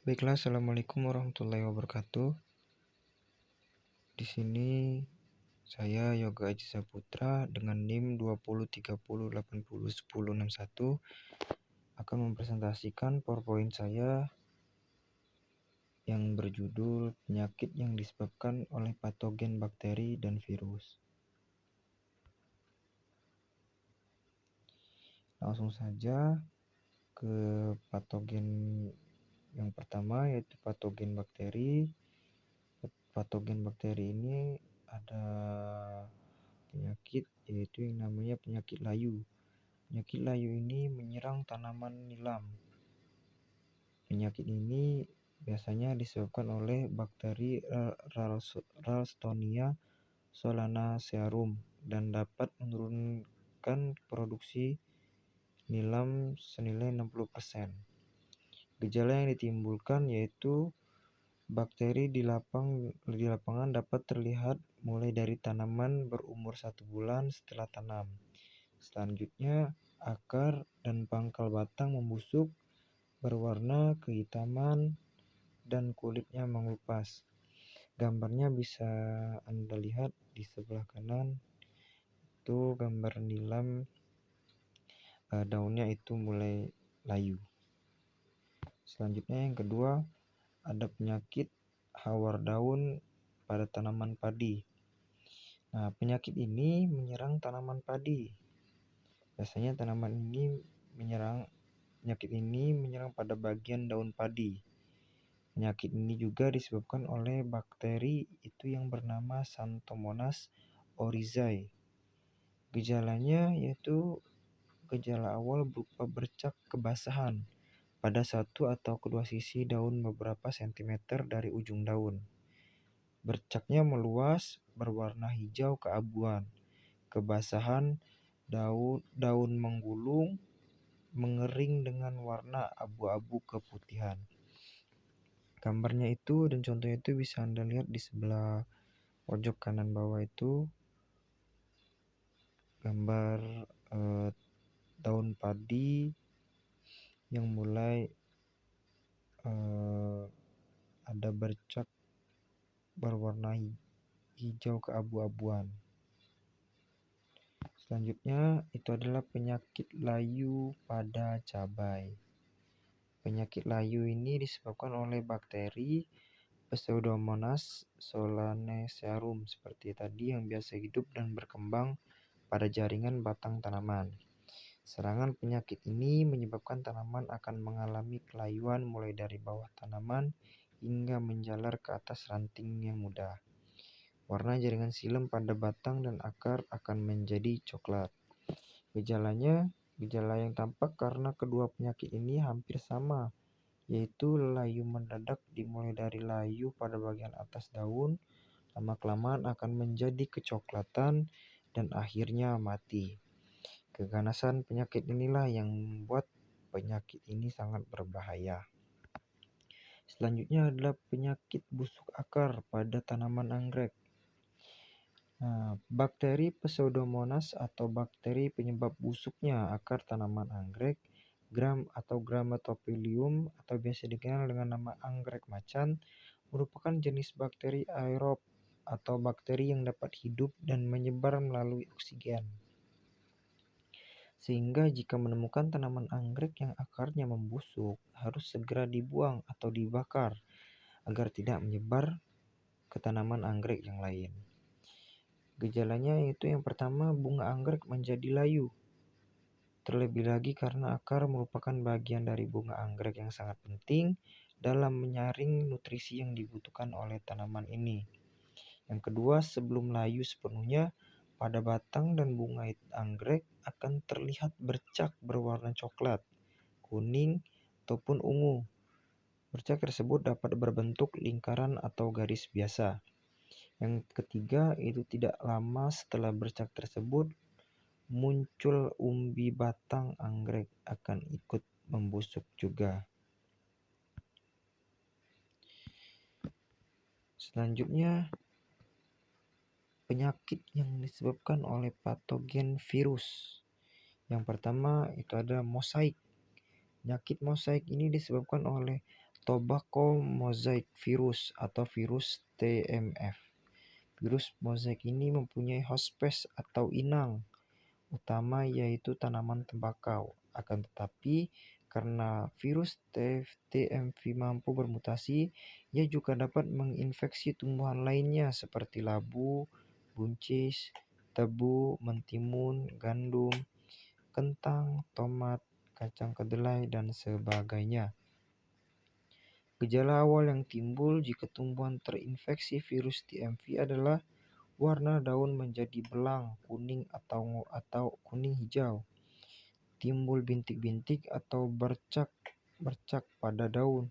Baiklah, Assalamualaikum warahmatullahi wabarakatuh. Di sini saya Yoga Aji Saputra dengan NIM 2030801061 akan mempresentasikan PowerPoint saya yang berjudul penyakit yang disebabkan oleh patogen bakteri dan virus. Langsung saja ke patogen yang pertama, yaitu patogen bakteri. Patogen bakteri ini ada penyakit yaitu yang namanya penyakit layu. Penyakit layu ini menyerang tanaman nilam. Penyakit ini biasanya disebabkan oleh bakteri Ralstonia solanacearum dan dapat menurunkan produksi nilam senilai 60%. Gejala yang ditimbulkan yaitu bakteri di lapangan dapat terlihat mulai dari tanaman berumur 1 bulan setelah tanam. Selanjutnya, akar dan pangkal batang membusuk, berwarna kehitaman, dan kulitnya mengelupas. Gambarnya bisa Anda lihat di sebelah kanan. Itu gambar nilam, daunnya itu mulai layu. Selanjutnya yang kedua, ada penyakit hawar daun pada tanaman padi. Nah, penyakit ini menyerang tanaman padi. Biasanya penyakit ini menyerang pada bagian daun padi. Penyakit ini juga disebabkan oleh bakteri itu yang bernama Xanthomonas oryzae. Gejalanya yaitu gejala awal berupa bercak kebasahan pada satu atau kedua sisi daun beberapa sentimeter dari ujung daun. Bercaknya meluas, berwarna hijau keabuan. Kebasahan daun menggulung, mengering dengan warna abu-abu keputihan. Gambarnya itu dan contohnya itu bisa Anda lihat di sebelah pojok kanan bawah itu. Gambar daun padi yang mulai ada bercak berwarna hijau keabu-abuan. Selanjutnya itu adalah penyakit layu pada cabai. Penyakit layu ini disebabkan oleh bakteri Pseudomonas solanacearum seperti tadi yang biasa hidup dan berkembang pada jaringan batang tanaman. Serangan penyakit ini menyebabkan tanaman akan mengalami kelayuan mulai dari bawah tanaman hingga menjalar ke atas ranting yang muda. Warna jaringan silem pada batang dan akar akan menjadi coklat. Gejala yang tampak karena kedua penyakit ini hampir sama, yaitu layu mendadak dimulai dari layu pada bagian atas daun, lama-kelamaan akan menjadi kecoklatan dan akhirnya mati. Keganasan penyakit inilah yang membuat penyakit ini sangat berbahaya. Selanjutnya adalah penyakit busuk akar pada tanaman anggrek. Nah, bakteri Pseudomonas atau bakteri penyebab busuknya akar tanaman anggrek, gram atau Grammatophyllum atau biasa dikenal dengan nama anggrek macan, merupakan jenis bakteri aerob atau bakteri yang dapat hidup dan menyebar melalui oksigen. Sehingga jika menemukan tanaman anggrek yang akarnya membusuk, harus segera dibuang atau dibakar agar tidak menyebar ke tanaman anggrek yang lain. Gejalanya yaitu yang pertama, bunga anggrek menjadi layu. Terlebih lagi karena akar merupakan bagian dari bunga anggrek yang sangat penting dalam menyaring nutrisi yang dibutuhkan oleh tanaman ini. Yang kedua, sebelum layu sepenuhnya, pada batang dan bunga anggrek akan terlihat bercak berwarna coklat, kuning, ataupun ungu. Bercak tersebut dapat berbentuk lingkaran atau garis biasa. Yang ketiga, itu tidak lama setelah bercak tersebut, muncul umbi batang anggrek akan ikut membusuk juga. Selanjutnya, penyakit yang disebabkan oleh patogen virus. Yang pertama itu ada mosaik. Penyakit mosaik ini disebabkan oleh tobacco mosaic virus atau virus TMF. Virus mosaik ini mempunyai hospes atau inang utama yaitu tanaman tembakau. Akan tetapi karena virus TMV mampu bermutasi, ia juga dapat menginfeksi tumbuhan lainnya seperti labu, buncis, tebu, mentimun, gandum, kentang, tomat, kacang kedelai, dan sebagainya. Gejala awal yang timbul jika tumbuhan terinfeksi virus TMV adalah warna daun menjadi belang, kuning atau kuning hijau. Timbul bintik-bintik atau bercak pada daun,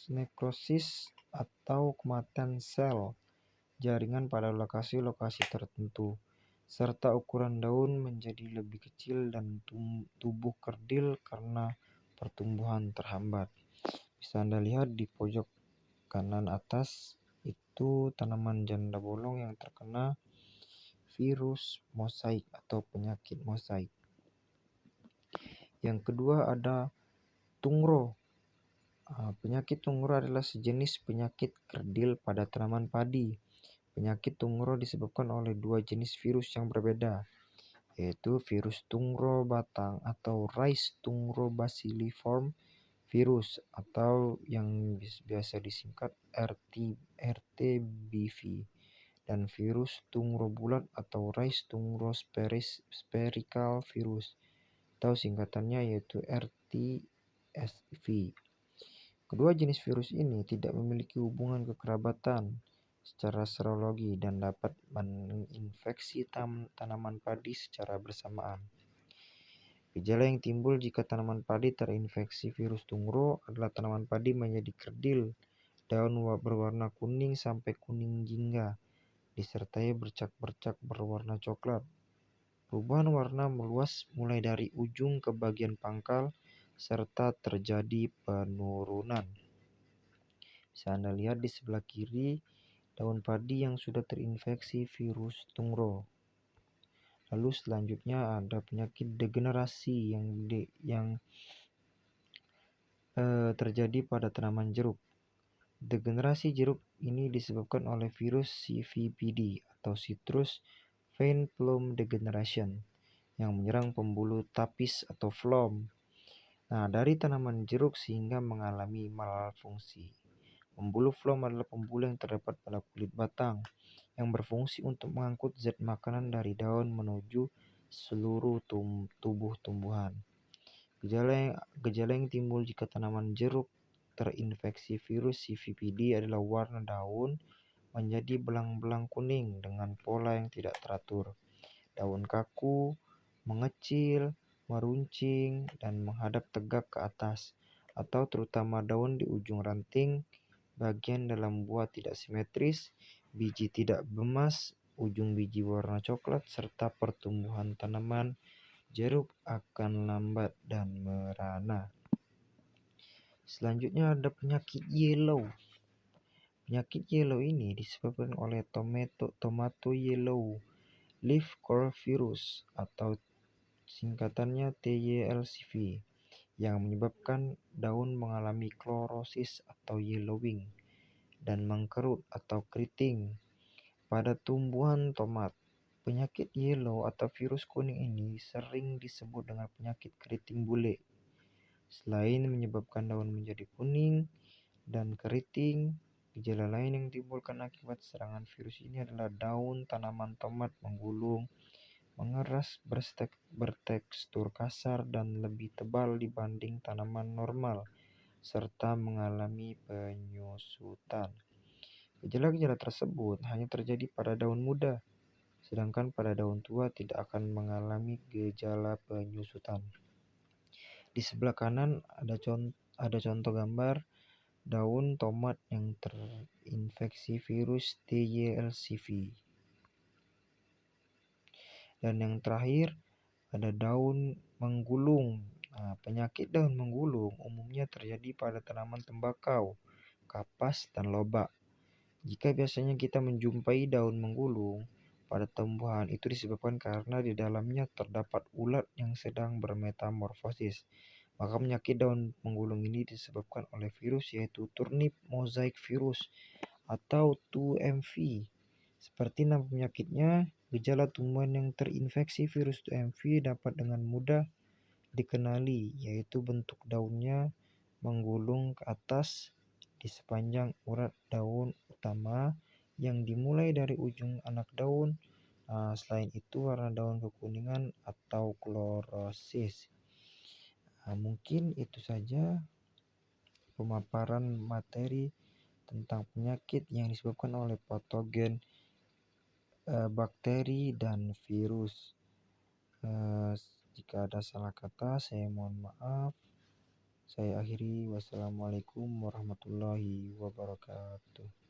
nekrosis atau kematian sel jaringan pada lokasi-lokasi tertentu, serta ukuran daun menjadi lebih kecil dan tubuh kerdil karena pertumbuhan terhambat. Bisa Anda lihat di pojok kanan atas itu tanaman janda bolong yang terkena virus mosaik atau penyakit mosaik. Yang kedua ada tungro. Penyakit tungro adalah sejenis penyakit kerdil pada tanaman padi. Penyakit tungro disebabkan oleh dua jenis virus yang berbeda, yaitu virus tungro batang atau rice tungro bacilliform virus atau yang biasa disingkat RTBV, dan virus tungro bulat atau rice tungro spherical virus atau singkatannya yaitu RTSV. Kedua jenis virus ini tidak memiliki hubungan kekerabatan secara serologi dan dapat menginfeksi tanaman padi secara bersamaan. Gejala yang timbul jika tanaman padi terinfeksi virus tungro adalah tanaman padi menjadi kerdil, daun berwarna kuning sampai kuning jingga, disertai bercak-bercak berwarna coklat. Perubahan warna meluas mulai dari ujung ke bagian pangkal, serta terjadi penurunan. Bisa Anda lihat di sebelah kiri daun padi yang sudah terinfeksi virus tungro. Lalu selanjutnya ada penyakit degenerasi yang terjadi pada tanaman jeruk. Degenerasi jeruk ini disebabkan oleh virus CVPD atau Citrus Vine Plume Degeneration yang menyerang pembuluh tapis atau phloem. Dari tanaman jeruk sehingga mengalami malfungsi. Pembuluh phloem adalah pembuluh yang terdapat pada kulit batang yang berfungsi untuk mengangkut zat makanan dari daun menuju seluruh tubuh tumbuhan. Gejala yang timbul jika tanaman jeruk terinfeksi virus CVPD adalah warna daun menjadi belang-belang kuning dengan pola yang tidak teratur. Daun kaku, mengecil, meruncing, dan menghadap tegak ke atas, atau terutama daun di ujung ranting. Bagian dalam buah tidak simetris, biji tidak emas, ujung biji warna coklat, serta pertumbuhan tanaman jeruk akan lambat dan merana. Selanjutnya ada penyakit yellow. Penyakit yellow ini disebabkan oleh tomato yellow leaf core virus atau singkatannya TYLCV yang menyebabkan daun mengalami klorosis atau yellowing dan mengkerut atau keriting pada tumbuhan tomat. Penyakit yellow atau virus kuning ini sering disebut dengan penyakit keriting bule. Selain menyebabkan daun menjadi kuning dan keriting, gejala lain yang ditimbulkan akibat serangan virus ini adalah daun tanaman tomat menggulung, mengeras, bertekstur kasar dan lebih tebal dibanding tanaman normal, serta mengalami penyusutan. Gejala-gejala tersebut hanya terjadi pada daun muda, sedangkan pada daun tua tidak akan mengalami gejala penyusutan. Di sebelah kanan ada contoh gambar daun tomat yang terinfeksi virus TYLCV. Dan yang terakhir ada daun menggulung. Penyakit daun menggulung umumnya terjadi pada tanaman tembakau, kapas, dan lobak. Jika biasanya kita menjumpai daun menggulung pada tumbuhan, itu disebabkan karena di dalamnya terdapat ulat yang sedang bermetamorfosis. Maka penyakit daun menggulung ini disebabkan oleh virus yaitu turnip mosaic virus atau 2MV. Seperti nama penyakitnya, gejala tumbuhan yang terinfeksi virus 2MV dapat dengan mudah dikenali, yaitu bentuk daunnya menggulung ke atas di sepanjang urat daun utama yang dimulai dari ujung anak daun. Selain itu, warna daun kekuningan atau klorosis. Mungkin itu saja pemaparan materi tentang penyakit yang disebabkan oleh patogen, bakteri, dan virus. Jika ada salah kata, saya mohon maaf. Saya akhiri. Wassalamualaikum warahmatullahi wabarakatuh.